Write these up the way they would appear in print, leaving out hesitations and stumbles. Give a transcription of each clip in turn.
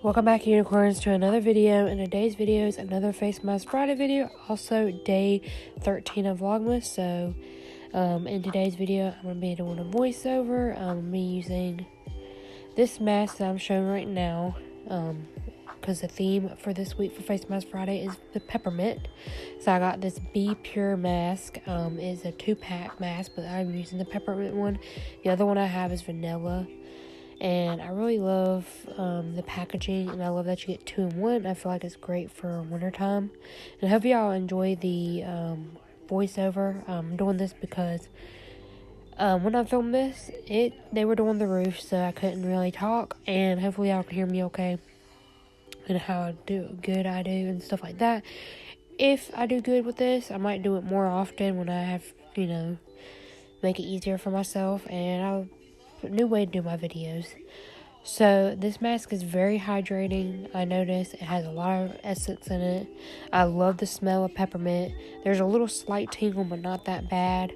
Welcome back, unicorns, to another video. In today's video is another Face Mask Friday video, also day 13 of Vlogmas. So in today's video, I'm going to be doing a voiceover. I'm going to be using this mask that I'm showing right now, because the theme for this week for Face Mask Friday is the peppermint. So I got this B.Pure mask. It's a 2-pack mask, but I'm using the peppermint one. The other one I have is vanilla. And I really love the packaging, and I love that you get 2 in 1. I feel like it's great for wintertime. And I hope y'all enjoy the voiceover. I'm doing this because when I filmed this, they were doing the roof, so I couldn't really talk. And hopefully y'all can hear me okay, and how good I do and stuff like that. If I do good with this, I might do it more often when I have, make it easier for myself, and I'll new way to do my videos. So this mask is very hydrating. I noticed it has a lot of essence in it. I love the smell of peppermint. There's a little slight tingle, but not that bad.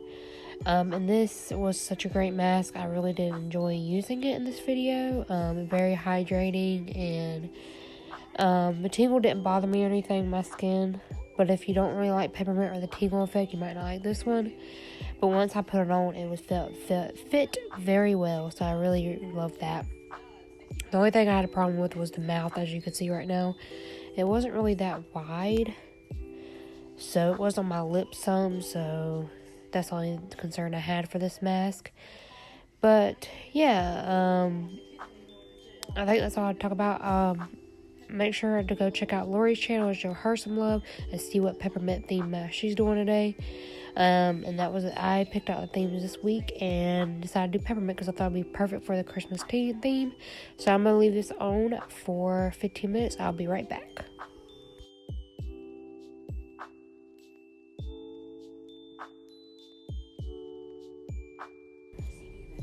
And this was such a great mask. I really did enjoy using it in this video. Very hydrating, and the tingle didn't bother me or anything in my skin. But if you don't really like peppermint or the tingle effect, you might not like this one. But once I put it on, it was fit very well. So I really love that. The only thing I had a problem with was the mouth, as you can see right now. It wasn't really that wide, so it was on my lips some. So that's the only concern I had for this mask. But yeah, I think that's all I'd talk about. Make sure to go check out Lori's channel and show her some love and see what peppermint theme mask she's doing today. And that was it. I picked out the themes this week and decided to do peppermint because I thought it'd be perfect for the Christmas theme. So I'm going to leave this on for 15 minutes. I'll be right back.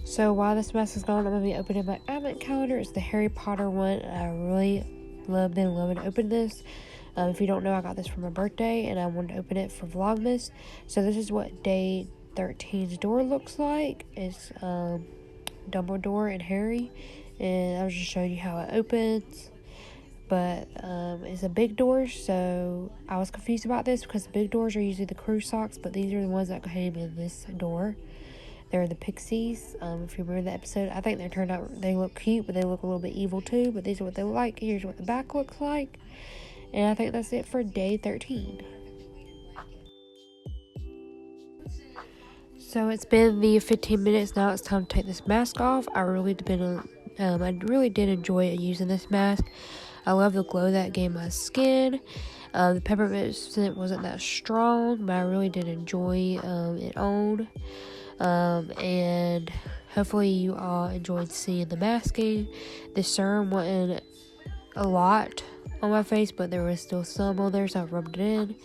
So while this mask is gone, I'm going to be opening my advent calendar. It's the Harry Potter one. I really been loving to open this. If you don't know, I got this for my birthday, and I wanted to open it for Vlogmas. So this is what day 13's door looks like. It's Dumbledore and Harry, and I was just showing you how it opens. But it's a big door, so I was confused about this because the big doors are usually the crew socks, but these are the ones that came in this door. They're the Pixies. If you remember the episode, I think they look cute, but they look a little bit evil too. But these are what they look like. Here's what the back looks like. And I think that's it for day 13. So it's been the 15 minutes now. It's time to take this mask off. I really did enjoy using this mask. I love the glow that it gave my skin. The peppermint scent wasn't that strong, but I really did enjoy it on. And hopefully you all enjoyed seeing the masking. The serum wasn't a lot on my face, but there was still some on there, so I rubbed it in,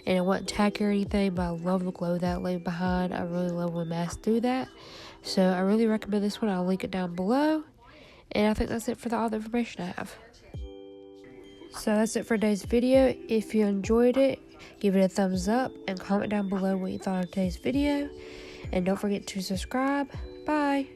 and it wasn't tacky or anything, but I love the glow that laid behind. I really love when masks do that, so I really recommend this one. I'll link it down below, and I think that's it for all the information I have. So that's it for today's video. If you enjoyed it, give it a thumbs up and comment down below what you thought of today's video. And don't forget to subscribe. Bye.